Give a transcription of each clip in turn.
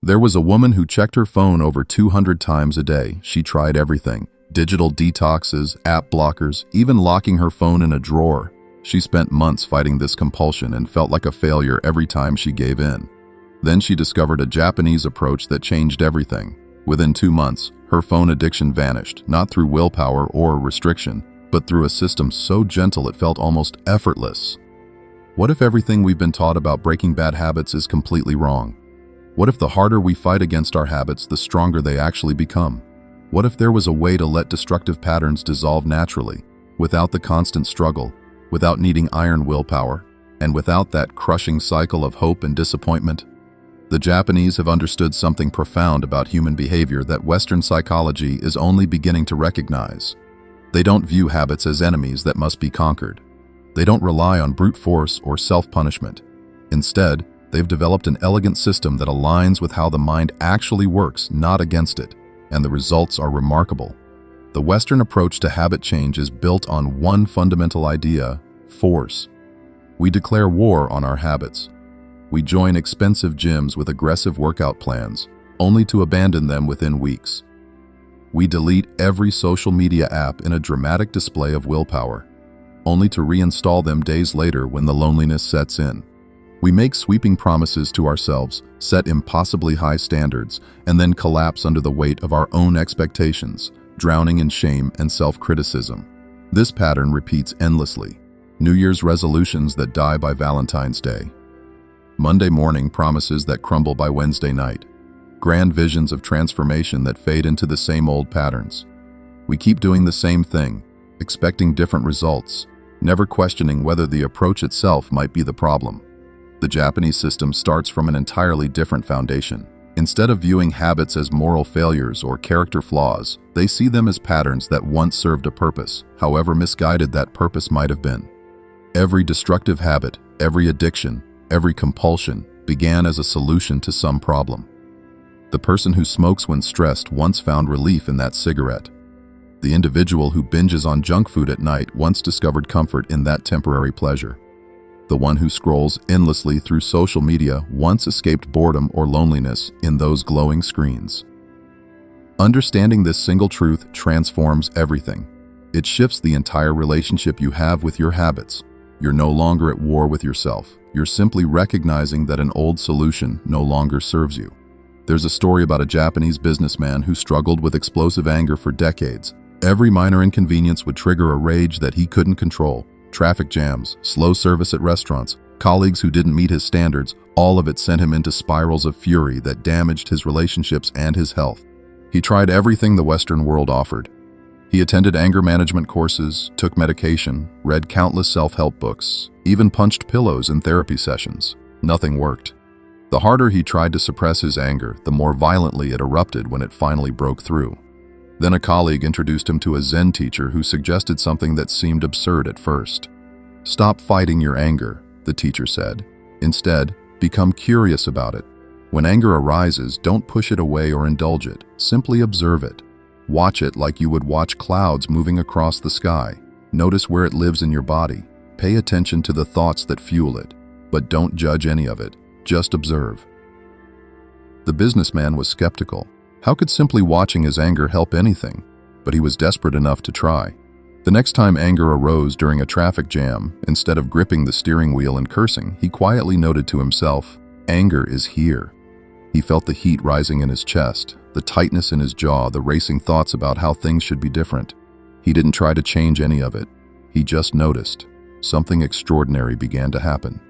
There was a woman who checked her phone over 200 times a day. She tried everything: digital detoxes, app blockers, even locking her phone in a drawer. She spent months fighting this compulsion and felt like a failure every time she gave in. Then she discovered a Japanese approach that changed everything. Within 2 months, her phone addiction vanished, not through willpower or restriction, but through a system so gentle it felt almost effortless. What if everything we've been taught about breaking bad habits is completely wrong? What if the harder we fight against our habits, the stronger they actually become? What if there was a way to let destructive patterns dissolve naturally, without the constant struggle, without needing iron willpower, and without that crushing cycle of hope and disappointment? The Japanese have understood something profound about human behavior that Western psychology is only beginning to recognize. They don't view habits as enemies that must be conquered. They don't rely on brute force or self-punishment. Instead, they've developed an elegant system that aligns with how the mind actually works, not against it, and the results are remarkable. The Western approach to habit change is built on one fundamental idea: force. We declare war on our habits. We join expensive gyms with aggressive workout plans, only to abandon them within weeks. We delete every social media app in a dramatic display of willpower, only to reinstall them days later when the loneliness sets in. We make sweeping promises to ourselves, set impossibly high standards, and then collapse under the weight of our own expectations, drowning in shame and self-criticism. This pattern repeats endlessly. New Year's resolutions that die by Valentine's Day. Monday morning promises that crumble by Wednesday night. Grand visions of transformation that fade into the same old patterns. We keep doing the same thing, expecting different results, never questioning whether the approach itself might be the problem. The Japanese system starts from an entirely different foundation. Instead of viewing habits as moral failures or character flaws, they see them as patterns that once served a purpose, however misguided that purpose might have been. Every destructive habit, every addiction, every compulsion began as a solution to some problem. The person who smokes when stressed once found relief in that cigarette. The individual who binges on junk food at night once discovered comfort in that temporary pleasure. The one who scrolls endlessly through social media once escaped boredom or loneliness in those glowing screens. Understanding this single truth transforms everything. It shifts the entire relationship you have with your habits. You're no longer at war with yourself. You're simply recognizing that an old solution no longer serves you. There's a story about a Japanese businessman who struggled with explosive anger for decades. Every minor inconvenience would trigger a rage that he couldn't control. Traffic jams, slow service at restaurants, colleagues who didn't meet his standards, all of it sent him into spirals of fury that damaged his relationships and his health. He tried everything the Western world offered. He attended anger management courses, took medication, read countless self-help books, even punched pillows in therapy sessions. Nothing worked. The harder he tried to suppress his anger, the more violently it erupted when it finally broke through. Then a colleague introduced him to a Zen teacher who suggested something that seemed absurd at first. "Stop fighting your anger," the teacher said. "Instead, become curious about it. When anger arises, don't push it away or indulge it. Simply observe it. Watch it like you would watch clouds moving across the sky. Notice where it lives in your body. Pay attention to the thoughts that fuel it. But don't judge any of it. Just observe." The businessman was skeptical. How could simply watching his anger help anything? But he was desperate enough to try. The next time anger arose during a traffic jam, instead of gripping the steering wheel and cursing, he quietly noted to himself, "Anger is here." He felt the heat rising in his chest, the tightness in his jaw, the racing thoughts about how things should be different. He didn't try to change any of it. He just noticed. Something extraordinary began to happen.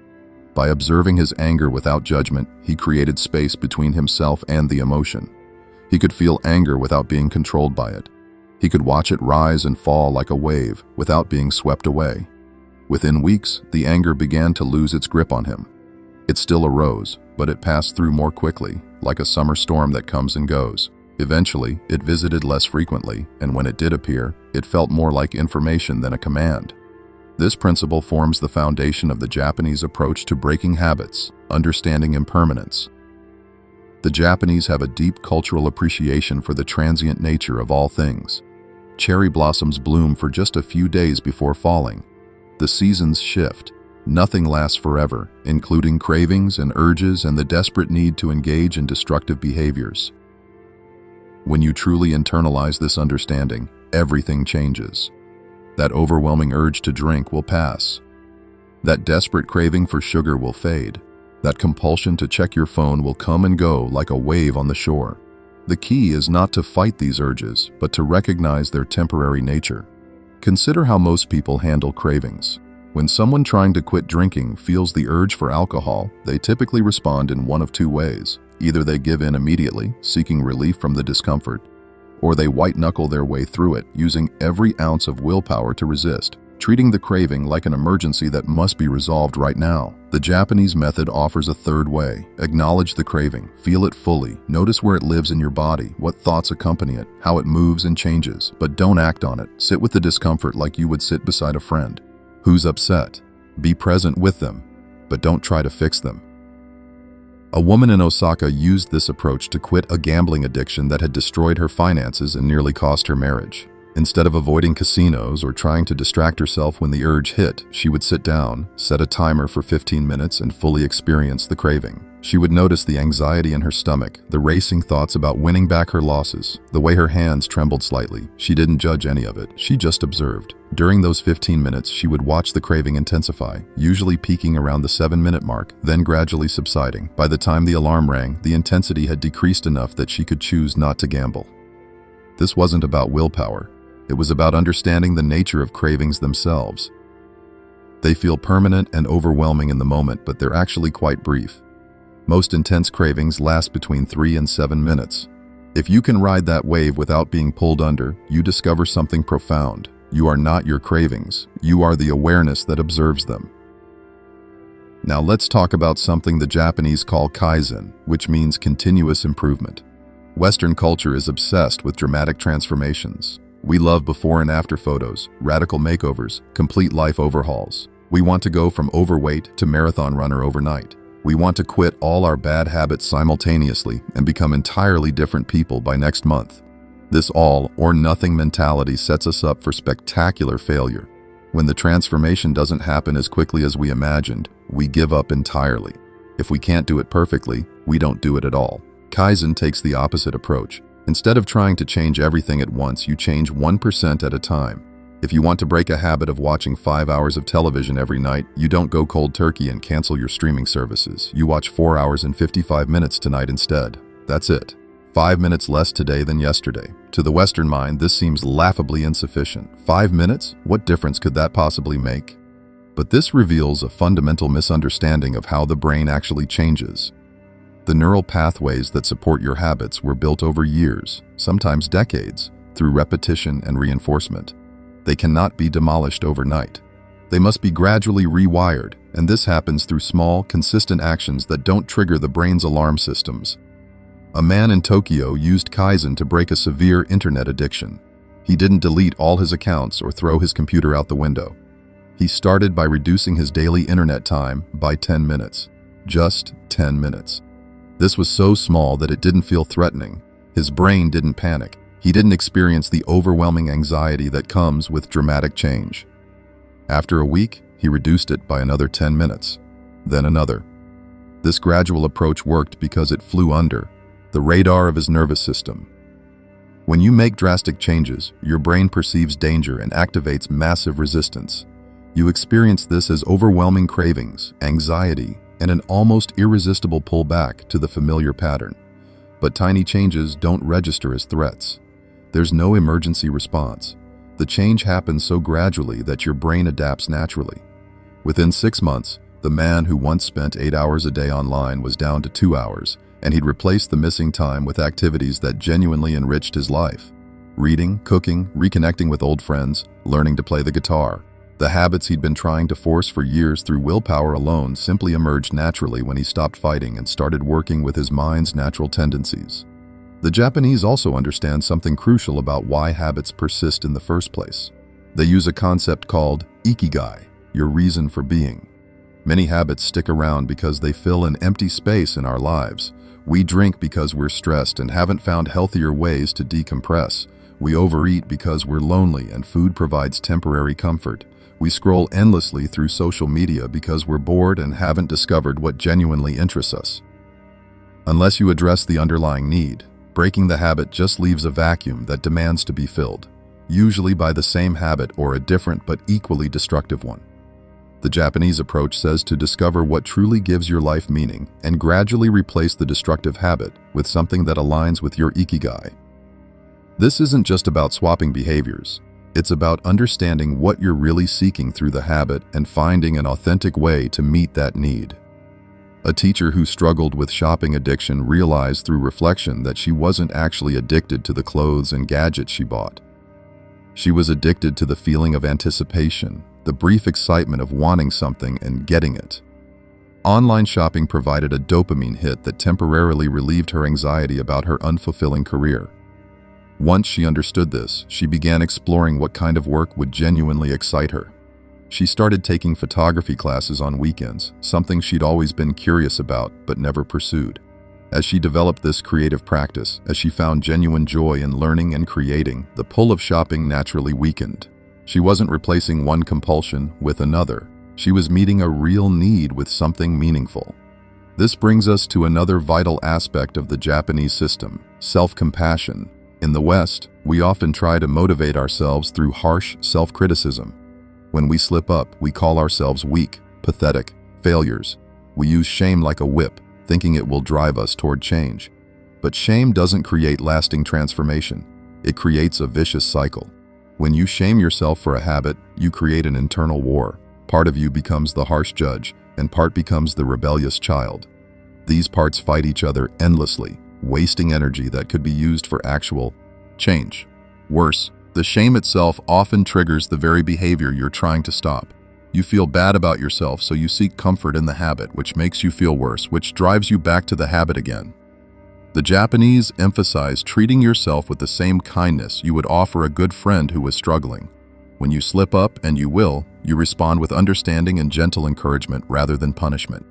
By observing his anger without judgment, he created space between himself and the emotion. He could feel anger without being controlled by it. He could watch it rise and fall like a wave without being swept away. Within weeks, the anger began to lose its grip on him. It still arose, but it passed through more quickly, like a summer storm that comes and goes. Eventually, it visited less frequently, and when it did appear, it felt more like information than a command. This principle forms the foundation of the Japanese approach to breaking habits, understanding impermanence. The Japanese have a deep cultural appreciation for the transient nature of all things. Cherry blossoms bloom for just a few days before falling. The seasons shift. Nothing lasts forever, including cravings and urges and the desperate need to engage in destructive behaviors. When you truly internalize this understanding, everything changes. That overwhelming urge to drink will pass. That desperate craving for sugar will fade. That compulsion to check your phone will come and go like a wave on the shore. The key is not to fight these urges, but to recognize their temporary nature. Consider how most people handle cravings. When someone trying to quit drinking feels the urge for alcohol, they typically respond in one of two ways. Either they give in immediately, seeking relief from the discomfort, or they white-knuckle their way through it, using every ounce of willpower to resist, treating the craving like an emergency that must be resolved right now. The Japanese method offers a third way. Acknowledge the craving, feel it fully, notice where it lives in your body, what thoughts accompany it, how it moves and changes, but don't act on it. Sit with the discomfort like you would sit beside a friend who's upset. Be present with them, but don't try to fix them. A woman in Osaka used this approach to quit a gambling addiction that had destroyed her finances and nearly cost her marriage. Instead of avoiding casinos or trying to distract herself when the urge hit, she would sit down, set a timer for 15 minutes, and fully experience the craving. She would notice the anxiety in her stomach, the racing thoughts about winning back her losses, the way her hands trembled slightly. She didn't judge any of it, she just observed. During those 15 minutes, she would watch the craving intensify, usually peaking around the 7-minute mark, then gradually subsiding. By the time the alarm rang, the intensity had decreased enough that she could choose not to gamble. This wasn't about willpower. It was about understanding the nature of cravings themselves. They feel permanent and overwhelming in the moment, but they're actually quite brief. Most intense cravings last between 3 and 7 minutes. If you can ride that wave without being pulled under, you discover something profound. You are not your cravings. You are the awareness that observes them. Now let's talk about something the Japanese call Kaizen, which means continuous improvement. Western culture is obsessed with dramatic transformations. We love before and after photos, radical makeovers, complete life overhauls. We want to go from overweight to marathon runner overnight. We want to quit all our bad habits simultaneously and become entirely different people by next month. This all or nothing mentality sets us up for spectacular failure. When the transformation doesn't happen as quickly as we imagined, we give up entirely. If we can't do it perfectly, we don't do it at all. Kaizen takes the opposite approach. Instead of trying to change everything at once, you change 1% at a time. If you want to break a habit of watching 5 hours of television every night, you don't go cold turkey and cancel your streaming services. You watch 4 hours and 55 minutes tonight instead. That's it. 5 minutes less today than yesterday. To the Western mind, this seems laughably insufficient. 5 minutes? What difference could that possibly make? But this reveals a fundamental misunderstanding of how the brain actually changes. The neural pathways that support your habits were built over years, sometimes decades, through repetition and reinforcement. They cannot be demolished overnight. They must be gradually rewired, and this happens through small, consistent actions that don't trigger the brain's alarm systems. A man in Tokyo used Kaizen to break a severe internet addiction. He didn't delete all his accounts or throw his computer out the window. He started by reducing his daily internet time by 10 minutes. Just 10 minutes. This was so small that it didn't feel threatening. His brain didn't panic. He didn't experience the overwhelming anxiety that comes with dramatic change. After a week, he reduced it by another 10 minutes, then another. This gradual approach worked because it flew under the radar of his nervous system. When you make drastic changes, your brain perceives danger and activates massive resistance. You experience this as overwhelming cravings, anxiety, and an almost irresistible pullback to the familiar pattern. But tiny changes don't register as threats. There's no emergency response. The change happens so gradually that your brain adapts naturally. Within 6 months, the man who once spent 8 hours a day online was down to 2 hours, and he'd replaced the missing time with activities that genuinely enriched his life. Reading, cooking, reconnecting with old friends, learning to play the guitar. The habits he'd been trying to force for years through willpower alone simply emerged naturally when he stopped fighting and started working with his mind's natural tendencies. The Japanese also understand something crucial about why habits persist in the first place. They use a concept called Ikigai, your reason for being. Many habits stick around because they fill an empty space in our lives. We drink because we're stressed and haven't found healthier ways to decompress. We overeat because we're lonely and food provides temporary comfort. We scroll endlessly through social media because we're bored and haven't discovered what genuinely interests us. Unless you address the underlying need, breaking the habit just leaves a vacuum that demands to be filled, usually by the same habit or a different but equally destructive one. The Japanese approach says to discover what truly gives your life meaning and gradually replace the destructive habit with something that aligns with your Ikigai. This isn't just about swapping behaviors. It's about understanding what you're really seeking through the habit and finding an authentic way to meet that need. A teacher who struggled with shopping addiction realized through reflection that she wasn't actually addicted to the clothes and gadgets she bought. She was addicted to the feeling of anticipation, the brief excitement of wanting something and getting it. Online shopping provided a dopamine hit that temporarily relieved her anxiety about her unfulfilling career. Once she understood this, she began exploring what kind of work would genuinely excite her. She started taking photography classes on weekends, something she'd always been curious about but never pursued. As she developed this creative practice, as she found genuine joy in learning and creating, the pull of shopping naturally weakened. She wasn't replacing one compulsion with another. She was meeting a real need with something meaningful. This brings us to another vital aspect of the Japanese system: self-compassion. In the West, we often try to motivate ourselves through harsh self-criticism. When we slip up, we call ourselves weak, pathetic, failures. We use shame like a whip, thinking it will drive us toward change. But shame doesn't create lasting transformation. It creates a vicious cycle. When you shame yourself for a habit, you create an internal war. Part of you becomes the harsh judge, and part becomes the rebellious child. These parts fight each other endlessly, wasting energy that could be used for actual change. Worse, the shame itself often triggers the very behavior you're trying to stop. You feel bad about yourself, so you seek comfort in the habit, which makes you feel worse, which drives you back to the habit again. The Japanese emphasize treating yourself with the same kindness you would offer a good friend who was struggling. When you slip up, and you will, you respond with understanding and gentle encouragement rather than punishment.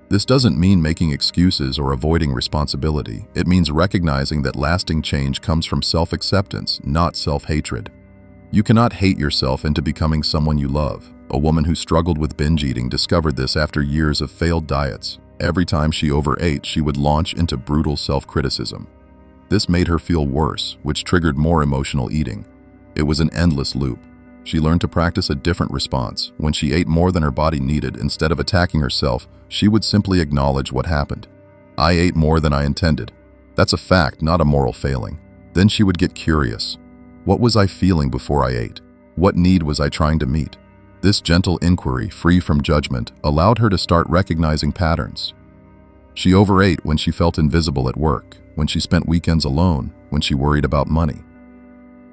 This doesn't mean making excuses or avoiding responsibility. It means recognizing that lasting change comes from self-acceptance, not self-hatred. You cannot hate yourself into becoming someone you love. A woman who struggled with binge eating discovered this after years of failed diets. Every time she overate, she would launch into brutal self-criticism. This made her feel worse, which triggered more emotional eating. It was an endless loop. She learned to practice a different response. When she ate more than her body needed, instead of attacking herself, she would simply acknowledge what happened. I ate more than I intended. That's a fact, not a moral failing. Then she would get curious. What was I feeling before I ate? What need was I trying to meet? This gentle inquiry, free from judgment, allowed her to start recognizing patterns. She overate when she felt invisible at work, when she spent weekends alone, when she worried about money.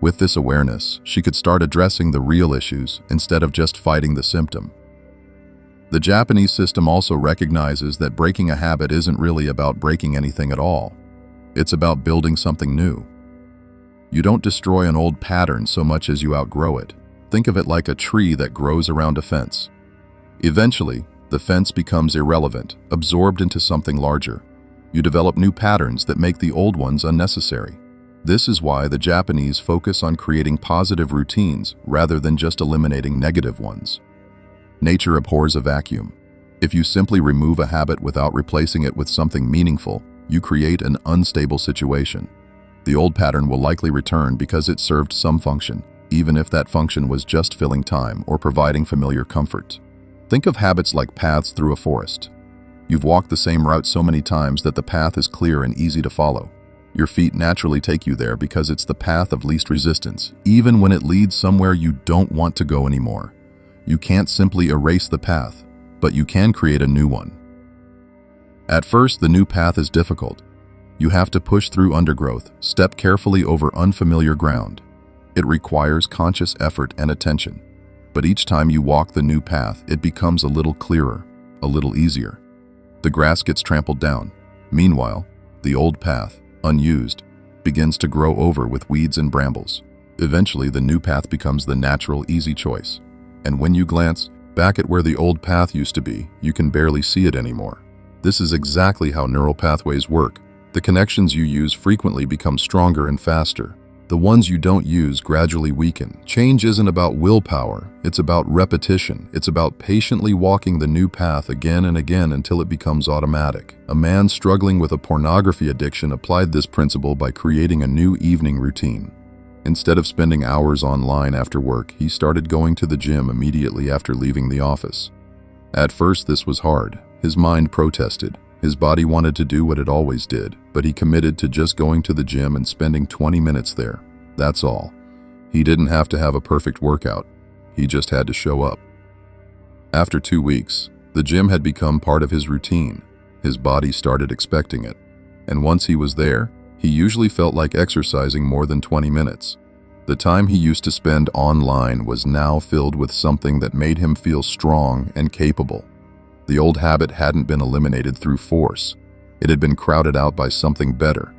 With this awareness, she could start addressing the real issues instead of just fighting the symptom. The Japanese system also recognizes that breaking a habit isn't really about breaking anything at all. It's about building something new. You don't destroy an old pattern so much as you outgrow it. Think of it like a tree that grows around a fence. Eventually, the fence becomes irrelevant, absorbed into something larger. You develop new patterns that make the old ones unnecessary. This is why the Japanese focus on creating positive routines rather than just eliminating negative ones. Nature abhors a vacuum. If you simply remove a habit without replacing it with something meaningful, you create an unstable situation. The old pattern will likely return because it served some function, even if that function was just filling time or providing familiar comfort. Think of habits like paths through a forest. You've walked the same route so many times that the path is clear and easy to follow. Your feet naturally take you there because it's the path of least resistance, even when it leads somewhere you don't want to go anymore. You can't simply erase the path, but you can create a new one. At first, the new path is difficult. You have to push through undergrowth, step carefully over unfamiliar ground. It requires conscious effort and attention. But each time you walk the new path, it becomes a little clearer, a little easier. The grass gets trampled down. Meanwhile, the old path, unused, begins to grow over with weeds and brambles. Eventually, the new path becomes the natural, easy choice. And when you glance back at where the old path used to be, you can barely see it anymore. This is exactly how neural pathways work. The connections you use frequently become stronger and faster. The ones you don't use gradually weaken. Change isn't about willpower, it's about repetition. It's about patiently walking the new path again and again until it becomes automatic. A man struggling with a pornography addiction applied this principle by creating a new evening routine. Instead of spending hours online after work, he started going to the gym immediately after leaving the office. At first, this was hard. His mind protested. His body wanted to do what it always did, but he committed to just going to the gym and spending 20 minutes there. That's all. He didn't have to have a perfect workout. He just had to show up. After 2 weeks, the gym had become part of his routine. His body started expecting it. And once he was there, he usually felt like exercising more than 20 minutes. The time he used to spend online was now filled with something that made him feel strong and capable. The old habit hadn't been eliminated through force. It had been crowded out by something better.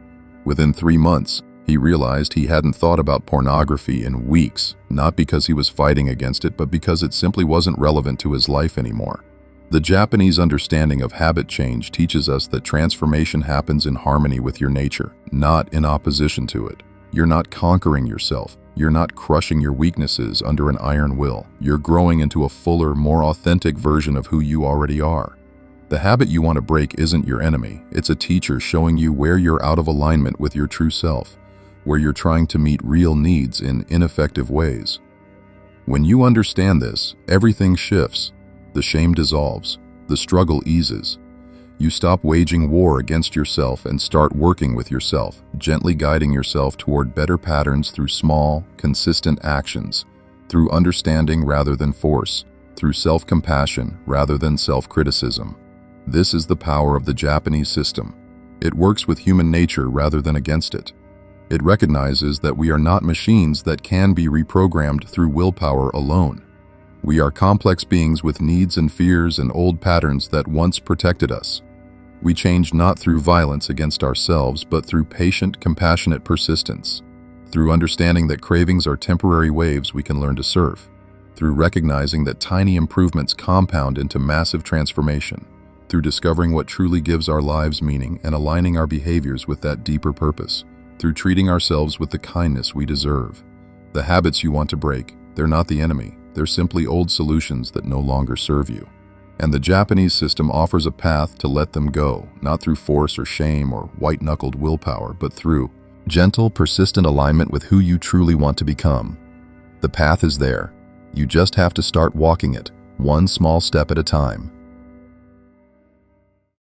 Within 3 months, he realized he hadn't thought about pornography in weeks, not because he was fighting against it, but because it simply wasn't relevant to his life anymore. The Japanese understanding of habit change teaches us that transformation happens in harmony with your nature, not in opposition to it. You're not conquering yourself. You're not crushing your weaknesses under an iron will. You're growing into a fuller, more authentic version of who you already are. The habit you want to break isn't your enemy. It's a teacher showing you where you're out of alignment with your true self, where you're trying to meet real needs in ineffective ways. When you understand this, everything shifts. The shame dissolves. The struggle eases. You stop waging war against yourself and start working with yourself, gently guiding yourself toward better patterns through small, consistent actions, through understanding rather than force, through self-compassion rather than self-criticism. This is the power of the Japanese system. It works with human nature rather than against it. It recognizes that we are not machines that can be reprogrammed through willpower alone. We are complex beings with needs and fears and old patterns that once protected us. We change not through violence against ourselves, but through patient, compassionate persistence. Through understanding that cravings are temporary waves we can learn to surf. Through recognizing that tiny improvements compound into massive transformation. Through discovering what truly gives our lives meaning and aligning our behaviors with that deeper purpose. Through treating ourselves with the kindness we deserve. The habits you want to break, they're not the enemy. They're simply old solutions that no longer serve you. And the Japanese system offers a path to let them go, not through force or shame or white-knuckled willpower, but through gentle, persistent alignment with who you truly want to become. The path is there. You just have to start walking it, one small step at a time.